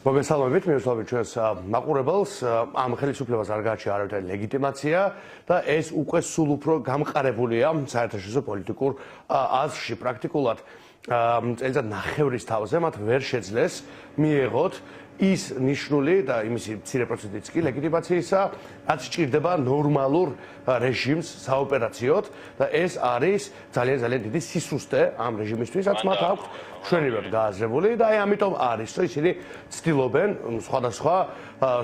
მოგესალმებით, მივესალმებით ჩვენს მაყურებელს. ამ ხელისუფლებას არ გააჩნია არავითარი ლეგიტიმაცია და ეს უკვე სულ უფრო გამყარებულია საერთაშორისო პოლიტიკურ აზრში. პრაქტიკულად წელიწად ნახევრის თავზე მათ ვერ შეძლეს მიეღოთ ის ნიშნული და იმისი მცირე პროცენტიც კი ლეგიტიმაციისა, რაც სჭირდება ნორმალურ რეჟიმს საოპერაციოდ და ეს არის ძალიან დიდი სისუსტე ამ რეჟიმისთვის, რაც მათ აქვს ჩვენივად გააზრებული და ამიტომ არის, რომ ისინი ცდილობენ სხვადასხვა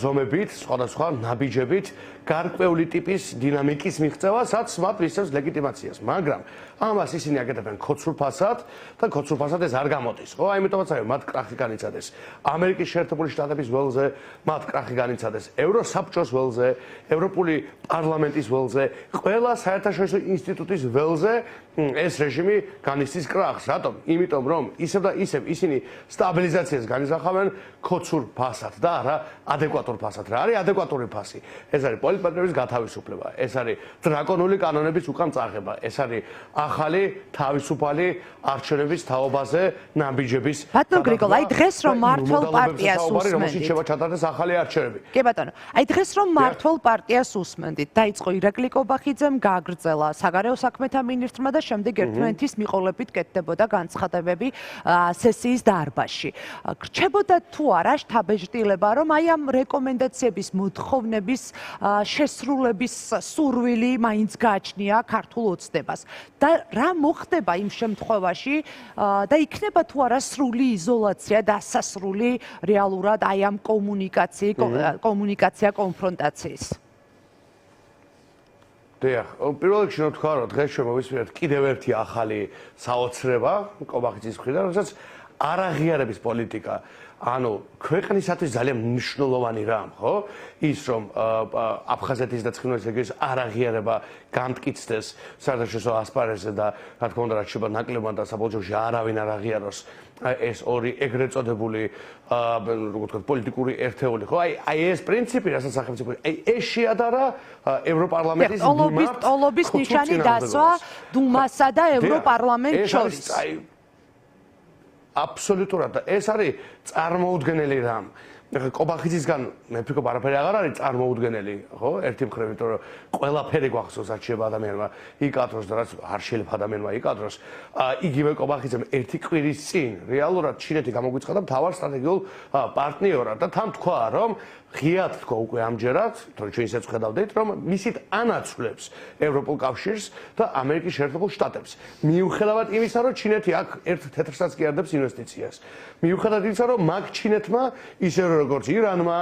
ზომებით, სხვადასხვა ნაბიჯებით გარკვეული ტიპის დინამიკის მიღწევას, რაც მათ მისცემს ლეგიტიმაციას, მაგრამ ამას ისინი აკეთებენ ქოცრულ ფასად და ქოცრულ ფასად ეს არ გამოდის, ხო? ამიტომაც მათ კრახი განიცადეს ამერიკის შეერთებული შტატების ველზე, მათ კრახი განიცადეს ევროსაბჭოს ველზე, ევროპული პარლამენტის ველზე, ყველა საერთაშორისო ინსტიტუტის ველზე ეს რეჟიმი განიცდის კრახს. რატომ? იმიტომ რომ ისევ და ისევ ისინი სტაბილიზაციას განიზრახავენ ქოცრულ ფასად და არა ადეკვატურ ფასად. რა არის ადეკვატური ფასი? ეს არის პოლიტპარტნიორების გათავისუფლება, ეს არის დრაკონული კანონების უკან წაღება, ეს არის ახალი თავისუფალი არჩევნების თაობაზე ნაბიჯების. ბატონო გრიგოლ, აი დღეს რომ მართლ პარტიას რომში შევა ჩატარდეს ახალი არჩევნები. კი ბატონო, აი დღეს რომ მართლ პარტიას უსმენდით, დაიწყო ირაკლი კობახიძემ გააგრძელა საგარეო საქმეთა მინისტრმა და შემდეგ ერთმანეთის მიყოლებით კეთდებოდა განცხადებები სესიის დარბაზში. გრჩებოდა თუ არა შთაბეჭდილება, რომ აი ამ რეკომენდაციების მოთხოვნების შესრულების სურვილი მაინც გააჩნია ქართულ ოცნებას და რა მოხდება იმ შემთხვევაში და იქნება თუ არა სრული იზოლაცია და სასრული რეალურად აი ამ კომუნიკაცია კონფრონტაციის. დიახ, პირველ რიგში რომ თქვა, რომ დღეს ჩვენ მოვისმინეთ კიდევ ერთი ახალი საოცრება კობახიძის მხრიდან, რომელსაც არაღიარების პოლიტიკა, ანუ ქვეყნისათვის ძალიან მნიშვნელოვანი რამ, ხო? ის რომ აფხაზეთის და ცხინვალის რეგიონის არაღიარება განმტკიცდეს საერთაშორისო ასპარეზზე და რა თქმა უნდა, რაც შეება ნაკლებად და საბოლოოში არავინ არ აღიაროს ეს ორი ეგრეთ წოდებული როგორ ვთქვათ პოლიტიკური ერთეული, ხო? აი ეს პრინციპი, რასაც სახელმწიფო, აი ეს შეადარა ევროპარლამენტის მიმართ ტოლობის ნიშანი დასვა დუმასა და ევროპარლამენტს შორის. აბსოლუტურად და ეს არის წარმოუდგენელი რამ. კობახიძისგან მე ვფიქრობ არაფერი აღარ არის წარმოუდგენელი, ხო? ერთი მხრივ, იმიტომ რომ ყველაფერი გვახსოვს რაც შეიძლება ადამიანმა იკადროს და რაც არ შეიძლება ადამიანმა იკადროს. იგივე კობახიძემ ერთი კვირის წინ რეალურად ჩინეთი გამოგვიცხადა მთავარ სტრატეგიულ პარტნიორად და თან თქვა, რომ ღიად თქვა უკვე ამჯერად, თორე ჩვენ ისეც ხედავდით, რომ მისით ანაცვლებს ევროპულ კავშირს და ამერიკის შეერთებულ შტატებს. მიუხედავად იმისა, რომ ჩინეთი აქ ერთ თეთრსაც კი არდებს ინვესტიციას. მიუხედავად იმისა, რომ მაგ ჩინეთმა ისე როგორც ირანმა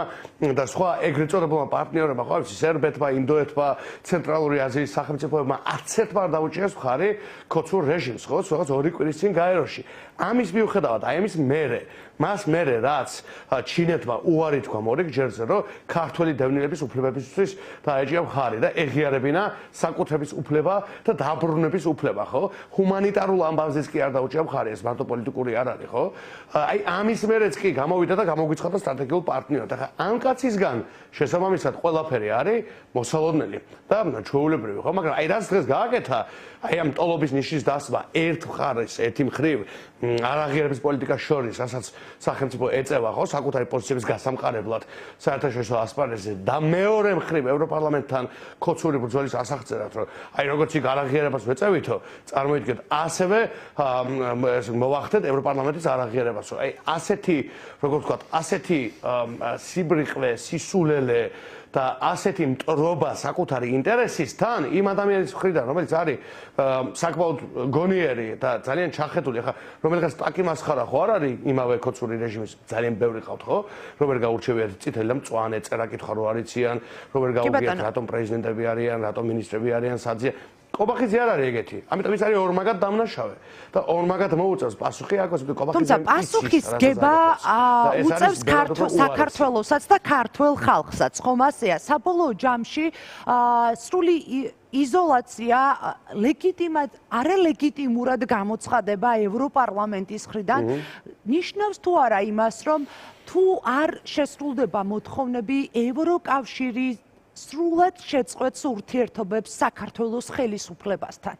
და სხვა ეგრეთ წოდებულმა პარტნიორებმა, ხო, სერბეთმა, ინდოეთმა, ცენტრალური აზიის სახელმწიფოებმა არც ერთმა არ დაუჭირეს მხარი ქოცრულ რეჟიმს, ხო, რაღაც ორი კვირის წინ გაეროში. ამის მიუხედავად, აი ამის მერე, მას მერე რაც ჩინეთმა უარი თქვა მორიგ ჯერზე, რომ ქართველი დევნილების უფლებებისთვის დაეჭია მხარი და ეღიარებინა საკუთრების უფლება და დაბრუნების უფლება, ხო? ჰუმანიტარულ ამბავზეც კი არ დაუჭია მხარი, ეს მარტო პოლიტიკური არ არის, ხო? აი ამის მერეც კი გამოვიდა და გამოგვიცხადა სტრატეგიულ პარტნიორად. ახლა ამ კაცისგან შესაბამისად ყველაფერი არის მოსალოდნელი და ჩვეულებრივი, ხო? მაგრამ აი რაც დღეს გააკეთა, აი ამ ტოლობის ნიშნის დასმა ერთ მხარეს, ერთი მხრივ არაღიარების პოლიტიკას შორის, რასაც სახელმწიფო ეწევა, ხო, საკუთარი პოზიციების გასამყარებლად საერთაშორისო ასპარეზზე და მეორე მხრივ ევროპარლამენტთან ქოცრული ბრძოლის ასახწერად, რომ აი როგორც იქ არაღიარებას ვეწევითო, წარმოიდგინეთ, ასევე მოვახდეთ ევროპარლამენტის არაღიარებას. აი ასეთი, როგორ ვთქვათ, ასეთი სიბრიყვე, სისულელე და ასეთი მტრობა საკუთარი ინტერესისთან იმ ადამიანის მხრიდან, რომელიც არის საკმაოდ გონიერი და ძალიან ჩახედული, ახლა რომელიღაც ტაკი მასხარა ხო არ არის იმავე ქოცრული რეჟიმის ძალიან ბევრი ყავთ, ხო? რომელი გაურჩევიათ წითელი და მწვანე წერა კითხვა რო არიციან, რომელი გაუგიათ რატომ პრეზიდენტები არიან, რატომ მინისტრები არიან, საძია. კობახიძე არ არის ეგეთი. ამიტომ ის არის ორმაგად დამნაშავე და ორმაგად მოუწევს პასუხი აქ კობახიძემ. თუმცა პასუხისგება უწევს საქართველოსაც და ქართველ ხალხსაც, ხომ ასეა? საბოლოო ჯამში სრული იზოლაცია არალეგიტიმურად გამოცხადება ევროპარლამენტის მხრიდან ნიშნავს თუ არა იმას, რომ თუ არ შესრულდება მოთხოვნები ევროკავშირის სრულად შეწყვეტს ურთიერთობებს საქართველოს ხელისუფლებასთან.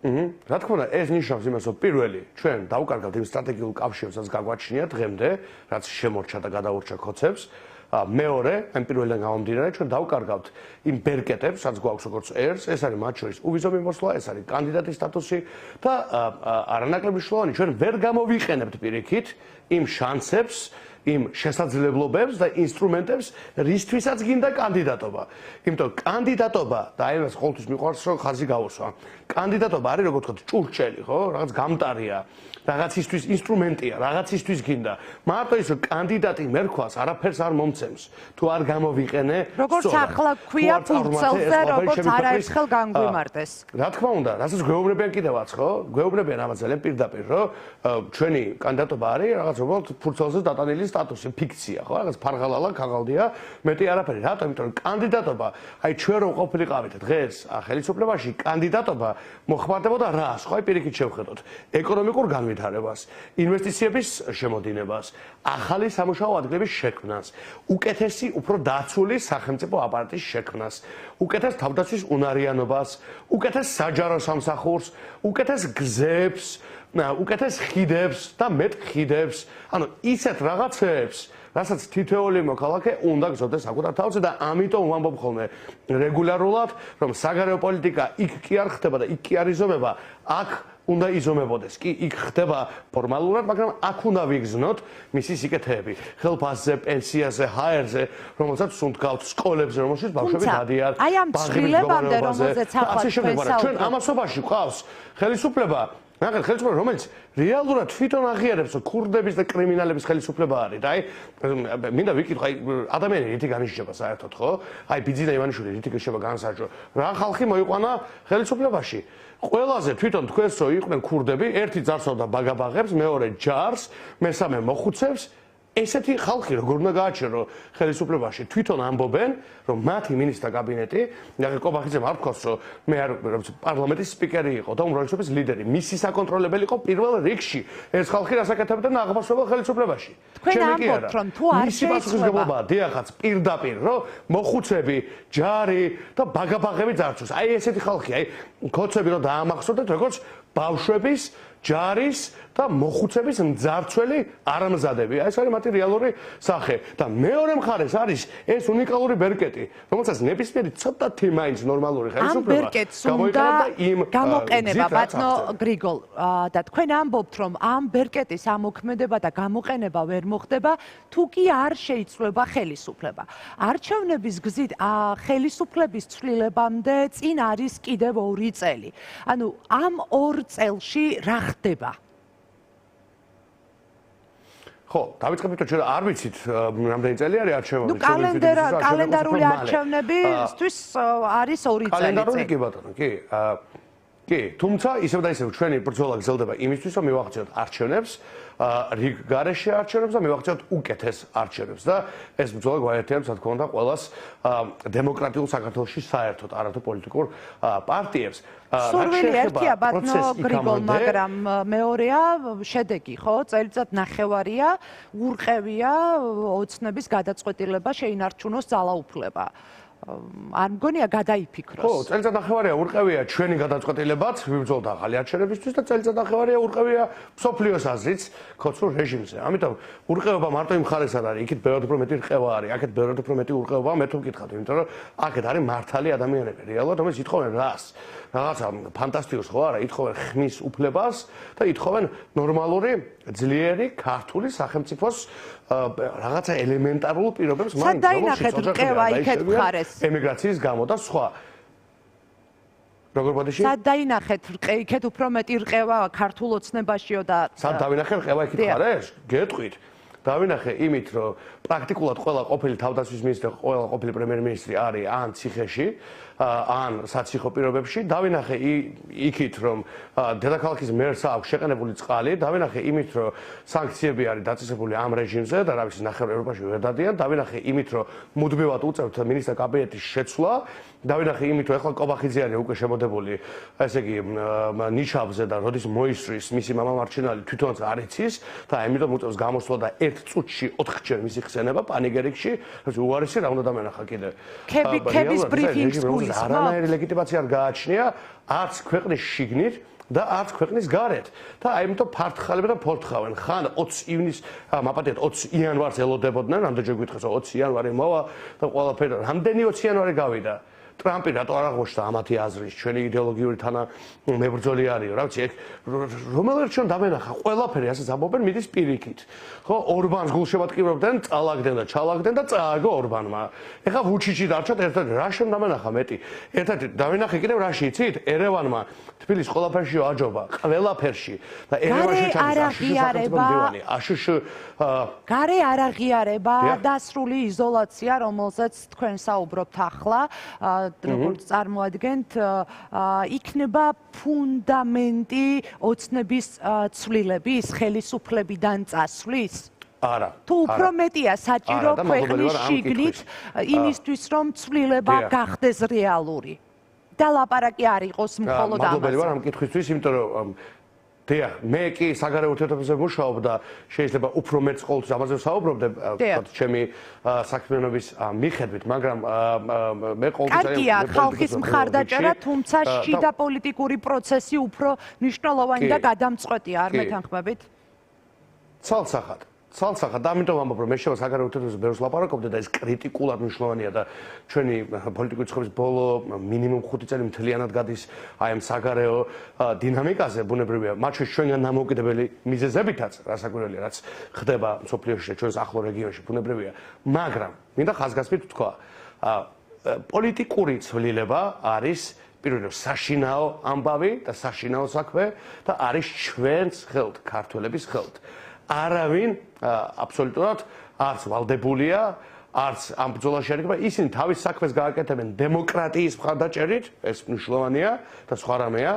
რა თქმა უნდა, ეს ნიშნავს იმას, რომ პირველი, ჩვენ დავუკარგავთ იმ სტრატეგიულ კავშირს, რაც გაგვაჩნია დღემდე, რაც შემორჩა და გადაურჩა ხოცებს. მეორე, ამ პირველიდან გამომდინარე, ჩვენ დავუკარგავთ იმ ბერკეტებს, რაც გვაქვს როგორც ერს, ეს არის მათ შორის უვიზო მიმოსვლა, ეს არის კანდიდატის სტატუსი და არანაკლებ მნიშვნელოვანი, ჩვენ ვერ გამოვიყენებთ პირიქით იმ შანსებს, იმ შესაძლებლობებს და ინსტრუმენტებს, რისთვისაც გინდა კანდიდატობა. იმიტომ კანდიდატობა და აი ეს ყოველთვის მიყვარს რომ ხაზი გავუსვა. კანდიდატობა არის როგორც ვთქვათ, ჭურჭელი, ხო? რაღაც გამტარია, რაღაცისთვის ინსტრუმენტია, რაღაცისთვის გინდა. მარტო ის რომ კანდიდატი მერქვას არაფერს არ მომცემს. თუ არ გამოვიყენე, როგორც ახლა ქვია ფურცელზე, როგორც არაერთხელ განგვიმარტეს. რა თქმა უნდა, რასაც გვეუბნებიან კიდევაც, ხო? გვეუბნებიან ამას ძალიან პირდაპირ, რომ ჩვენი კანდიდატობა არის რაღაც უბრალოდ ფურცელზე დატანილი სტატუსი, ფიქცია, ხო? რაღაც ფარღალალა, ქაღალდია, მეტი არაფერი. რატომ? იმიტომ რომ კანდიდატობა, აი ჩვენ რომ ყოფილიყავით დღეს ხელისუფლებაში, კანდიდატობა მოხმარდებოდა რას? ხო, აი პირიქით შევხედოთ. ეკონომიკურ განვითარებას, ინვესტიციების შემოდინებას, ახალი სამუშაო ადგილების შექმნას, უკეთესი, უფრო დაცული სახელმწიფო აპარატის შექმნას, უკეთეს თავდაცვის უნარიანობას, უკეთეს საჯარო სამსახურს, უკეთეს გზებს, უკეთეს ხიდებს და მეტ ხიდებს, ანუ ისეთ რაღაცებს, რასაც თითოეული მოქალაქე უნდა გზოვდეს საკუთარ თავზე და ამიტომ ვამბობ ხოლმე რეგულარულად, რომ საგარეო პოლიტიკა იქ კი არ ხდება და იქ კი არ იზომება, აქ უნდა იზომებოდეს. კი, იქ ხდება ფორმალურად, მაგრამ აქ უნდა ვიგზნოთ მისი სიკეთეები. ხელფასზე, პენსიაზე, ჰაერზე, რომელსაც სუნთქავთ, სკოლებზე, რომელშიც ბავშვები დადიან, აი ამ ცვლილებამდე, რომელზეც ახლა ჩვენ ჩვენ ამასობაში ყავს ხელისუფლება, მაგრამ ხელისუფლება, რომელიც რეალურად თვითონ აღიარებს, რომ ქურდების და კრიმინალების ხელისუფლება არის და აი მინდა ვიკითხო, აი ადამიანი რითი განისჯება საერთოდ, ხო? აი ბიძინა ივანიშვილი რითი გიშება განსაჯო. რა ხალხი მოიყვანა ხელისუფლებაში? ყველაზე თვითონ თქვენს რო იყვნენ ქურდები, ერთი ძარცვავდა ბაგაბაღებს, მეორე ჯარს, მესამე მოხუცებს. ესეთი ხალხი როგორ უნდა გააჩერო ხელისუფლებაში თვითონ ამბობენ რომ მათი მინისტრთა კაბინეტი ყობახიძემ არ თქვას რომ მე არ პარლამენტის სპიკერი იყო და უმრავლესობის ლიდერი მისი საკონტროლებელი იყო პირველ რიგში ეს ხალხი რასაკეთებდა აღმასრულებელ ხელისუფლებაში თქვენ ამბობთ რომ თუ არ შეიძლება დიახაც პირდაპირ რომ მოხუცები ჯარი და ბაგაბაღები ძარცვეს აი ესეთი ხალხი აი ქოცები რომ დაამახსოვრდეთ როგორც ბავშვების ჯარის და მოხუცების მძარცველი არამზადები. ეს არის მათი რეალური სახე. და მეორე მხარეს არის ეს უნიკალური ბერკეტი, რომელსაც ნებისმიერი ცოტათი მაინც ნორმალური ხელისუფლება გამოიყენება იმ გამოყენება ბატონო გრიგოლ და თქვენ ამბობთ რომ ამ ბერკეტის ამოქმედება და გამოყენება ვერ მოხდება თუ კი არ შეიცვლება ხელისუფლება. არჩევნების გზით ხელისუფლების ცვლილებამდე წინ არის კიდევ 2 წელი. ანუ ამ 2 წელში რა ხდება? ხო, დავიწყებთ ჩვენ არ ვიცით რამდენი წელი არის არჩევნები. კალენდარული არჩევნებისთვის არის 2 წელი. კალენდარული კი ბატონო, კი. კი, თუმცა ისევ და ისევ ჩვენი ბრძოლა გრძელდება იმისთვის, რომ მივახციოთ არჩევნებს, რიგ გარეშე არჩევნებს და მივახციოთ უკეთეს არჩევნებს და ეს ბრძოლა გვაერთიანებს, რა თქმა უნდა, ყველას დემოკრატიულ საქართველოში საერთოდ, არათუ პოლიტიკურ პარტიებს. სურვილი ერთია ბატონო გრიგოლ, მაგრამ მეორეა შედეგი, ხო? წელიწად ნახევარია, ურყევია ოცნების გადაწყვეტილება შეინარჩუნოს ძალაუფლება. არ მგონია გადაიფიქროს. ხო, წელიწად ნახევარია ურყევია ჩვენი გადაწყვეტილებაც, ვიბრძოლთ ახალი არჩევნებისთვის და წელიწად ნახევარია ურყევია მსოფლიოს აზრიც ქოცურ რეჟიმზე. ამიტომ ურყევება მარტო იმ ხარეს არ არის, იქით ბევრად უფრო მეტი რყევა არის, აქეთ ბევრად უფრო მეტი ურყევაა, მე თუ მკითხავთ, იმიტომ რომ აქეთ არის მართალი ადამიანები, რეალურად, რომელიც ითხოვენ რას? რაღაცა ფანტასტიკოს ხო არა, ითხოვენ ხმის უფლებას და ითხოვენ ნორმალური, ძლიერი ქართული სახელმწიფოს რაღაცა ელემენტარულ პირობებს მაინც დაინახეთ რყევა იქეთ მხარეს ემიგრაციის გამო და სხვა. როგორ ბოდიში? სად დაინახეთ იქეთ უფრო მეტი რყევა ქართულ ოცნებაშიო და სად დავინახე რყევა იქით მხარეს? გეტყვით. დავინახე იმით, რომ პრაქტიკულად ყველა ყოფილი თავდაცვის მინისტრი, ყველა ყოფილი პრემიერ-მინისტრი არის ან ციხეში, ან საციხო პირობებში. დავინახე იქით, რომ დედაქალაქის მერს აქვს შეყენებული წყალი, დავინახე იმით, რომ სანქციები არის დაწესებული ამ რეჟიმზე და რა ვიცი, ნახევარ ევროპაში ვერ დადიან. დავინახე იმით, რომ მუდმივად უწევთ მინისტრთა კაბინეტის შეცვლა. დავინახე იმით, რომ ეხლა ყობახიძე არის უკვე შემოდებული, ესე იგი, ნიშაბზე და როდის მოისვრის მისი მამა მარჩინალი თვითონაც არ იცის და ამიტომ უწევს გამოსვლა და ერთ წუთში 4-ჯერ მისი ხსენება პანიგერიკში, უარესი რა უნდა დამენახა კიდე. ქების ბრიფინგს გულისხმობ? არანაირი ლეგიტიმაცია არ გააჩნია არც ქვეყნის შიგნით და არც ქვეყნის გარეთ. და აი იმიტომ ფართხალები და ფორთხავენ. ხან 20 ივნის, მაპატიეთ 20 იანვარს ელოდებოდნენ, რამდენჯერ გითხეს 20 იანვარი მოვა და ყველაფერი რამდენი 20 იანვარი გავიდა. ტრამპი რატო არ აღმოჩნდა ამათი აზრის, ჩვენი იდეოლოგიური თანამებრძოლი არისო, რა ვიცი, რომელერთ ჩვენ დამენახა ყველაფერი ასე ამბობენ მიდის პირიქით. ხო, ორბანს გულშემატკივრებდნენ, წალაგდნენ და ჩალაგდნენ და წააგო ორბანმა. ეხლა ვუჩიჩი დარჩათ ერთად რა შენ დამენახა მეტი. ერთად დავენახე კიდევ რაში იცით? ერევანმა თბილის ყველაფერში აჯობა, ყველაფერში და ერევანში ჩადის აშშ გარე არ აღიარება დასრული იზოლაცია, რომელზეც თქვენ საუბრობთ ახლა, როგორც წარმოადგენთ, იქნება ფუნდამენტი ოცნების ცვლილების, ხელისუფლებიდან წასვლის? არა. თუ უფრო მეტია საჭირო ქვეყნის შიგნით იმისთვის, რომ ცვლილება გახდეს რეალური. და ლაპარაკი არ იყოს მხოლოდ ამაზე. მადლობელი ვარ ამ კითხვისთვის, იმიტომ რომ დიახ, მე კი საგარეო ურთიერთობებზე ვმუშაობ და შეიძლება უფრო მეც ყოველთვის ამაზე ვსაუბრობდე, ჩემი საქმიანობის მიხედვით, მაგრამ მე ყოველთვის კარგია ხალხის მხარდაჭერა, თუმცა შიდა პოლიტიკური პროცესი უფრო მნიშვნელოვანი და გადამწყვეტია, არ მეთანხმებით? ცალსახად, ამიტომ ამბობ, რომ მე შევა საგარეო ურთიერთობებზე ბევრს ლაპარაკობდი და ეს კრიტიკულად მნიშვნელოვანია და ჩვენი პოლიტიკური ცხოვრების ბოლო მინიმუმ 5 წელი მთლიანად გადის აი ამ საგარეო დინამიკაზე, ბუნებრივია, მათ შორის ჩვენგან დამოუკიდებელი მიზეზებითაც, რასაკვირველია, რაც ხდება მსოფლიოში და ჩვენს ახლო რეგიონში, ბუნებრივია, მაგრამ მინდა ხაზგასმით ვთქვა, პოლიტიკური ცვლილება არის პირველად საშინაო ამბავი და საშინაო საქმე და არის ჩვენს ხელთ, ქართველების ხელთ. არავინ აბსოლუტურად არც ვალდებულია, არც ამ ბრძოლაში არ იქნება, ისინი თავის საქმეს გააკეთებენ დემოკრატიის მხარდაჭერით, ეს მნიშვნელოვანია და სხვა რამეა,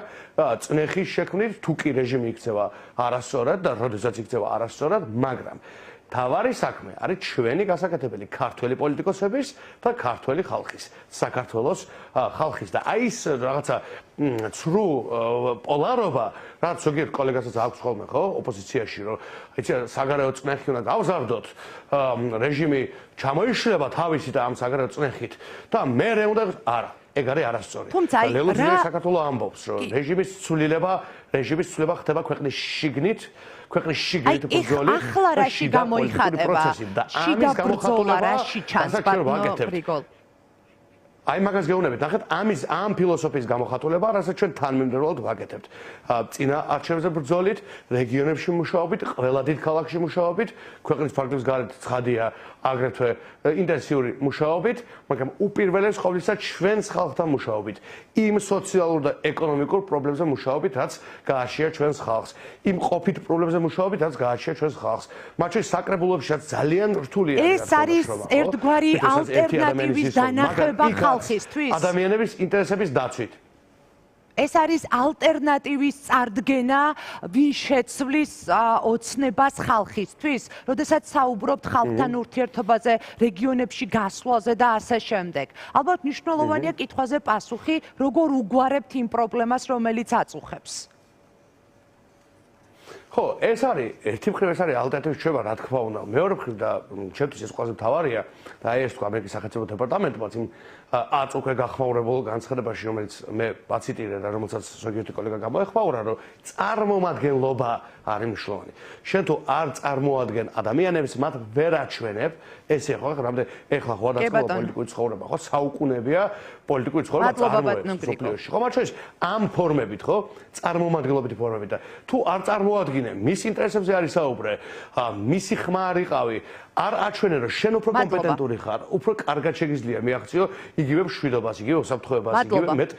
წნეხის შექმნით, თუ კი რეჟიმი იქცევა არასწორად და როდესაც იქცევა არასწორად, მაგრამ თავარი საქმე არის ჩვენი გასაკეთებელი ქართველი პოლიტიკოსების და ქართველი ხალხის, საქართველოს ხალხის და აი ეს რაღაცა ცრუ პოლარობა, რაც ზოგიერთ კოლეგასაც აქვს ხოლმე, ხო, ოპოზიციაში, რომ იცი საგარეო წნეხი უნდა გავზარდოთ, რეჟიმი ჩამოიშლება თავისი და ამ საგარეო წნეხით და მერე უნდა არა ეგ არის არასწორი. ლელოძიძე საქართველოს ამბობს, რომ რეჟიმის ცვლილება ხდება ქვეყნის შიგნით, ქვეყნის შიგნით ბრძოლი. ახლა რაში გამოიხატება? შიდა ბრძოლა რაში ჩანს, ბატონო გრიგოლ? აი მაგას გეუბნებით, ნახეთ, ამ ფილოსოფიის გამოხატულება, რასაც ჩვენ თანმიმდევრულად ვაკეთებთ. წინა არჩევნებზე ბრძოლით, რეგიონებში მუშაობით, ყველა დიდ ქალაქში მუშაობით, ქვეყნის ფარგლებს გარეთ ცხადია, აგრეთვე ინტენსიური მუშაობით, მაგრამ უპირველეს ყოვლისა ჩვენს ხალხთან მუშაობით, იმ სოციალურ და ეკონომიკურ პრობლემებზე მუშაობით, რაც გააჩნია ჩვენს ხალხს, იმ ყოფით პრობლემებზე მუშაობით, რაც გააჩნია ჩვენს ხალხს. მათ შორის საკრებულოებშიც ძალიან რთულია. ეს არის ერთგვარი ალტერნატივის დანახება ხალხისთვის. ადამიანების ინტერესების დაცვით. ეს არის ალტერნატივის წარდგენა, ვინ შეცვლის ოცნებას ხალხისთვის, როდესაც საუბრობთ ხალხთან ურთიერთობაზე, რეგიონებში გასვლაზე და ასე შემდეგ. ალბათ მნიშვნელოვანია კითხვაზე პასუხი, როგორ უგვარებთ იმ პრობლემას, რომელიც აწუხებს. ხო, ეს არის ერთი მხრივ ეს არის ალტერნატივის ჩვევა, რა თქმა უნდა. მეორე მხრივ და ჩემთვის ეს ყველაზე მთავარია და აი ეს თქვა ამერიკის სახელმწიფო დეპარტამენტმაც იმ აწუხე გახმაურებულ განცხადებაში, რომელიც მე ვაციტირე და რომელსაც ზოგიერთი კოლეგა გამოეხმაურა, რომ წარმომადგენლობა არის მნიშვნელოვანი. შენ თუ არ წარმოადგენ ადამიანებს, მათ ვერ აჩვენებ, ესე ხო, რამდენ ეხლა ხო დაწყება პოლიტიკური ცხოვრება, ხო, საუკუნეებია პოლიტიკური ცხოვრება წარმოებს. ხო, მათ შორის ამ ფორმებით, ხო, წარმომადგენლობითი ფორმებით და თუ არ წარმოადგინე, მის ინტერესებზე არის საუბრე, მისი ხმა არ იყავი, არ აჩვენე რომ შენ უფრო კომპეტენტური ხარ, უფრო კარგად შეგიძლია მიაღწიო იგივე მშვიდობას, იგივე უსაფრთხოებას, იგივე მეტ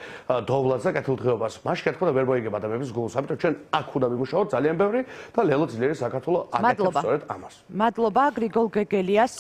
დოვლადს და კეთილდღეობას. მაშინ რა თქმა უნდა ვერ მოიგებ ადამიანების გულს, ამიტომ ჩვენ აქ უნდა ვიმუშაოთ ძალიან ბევრი და ლელო ძლიერი საქართველოს აკეთებს სწორედ ამას. მადლობა გრიგოლ გეგელიას.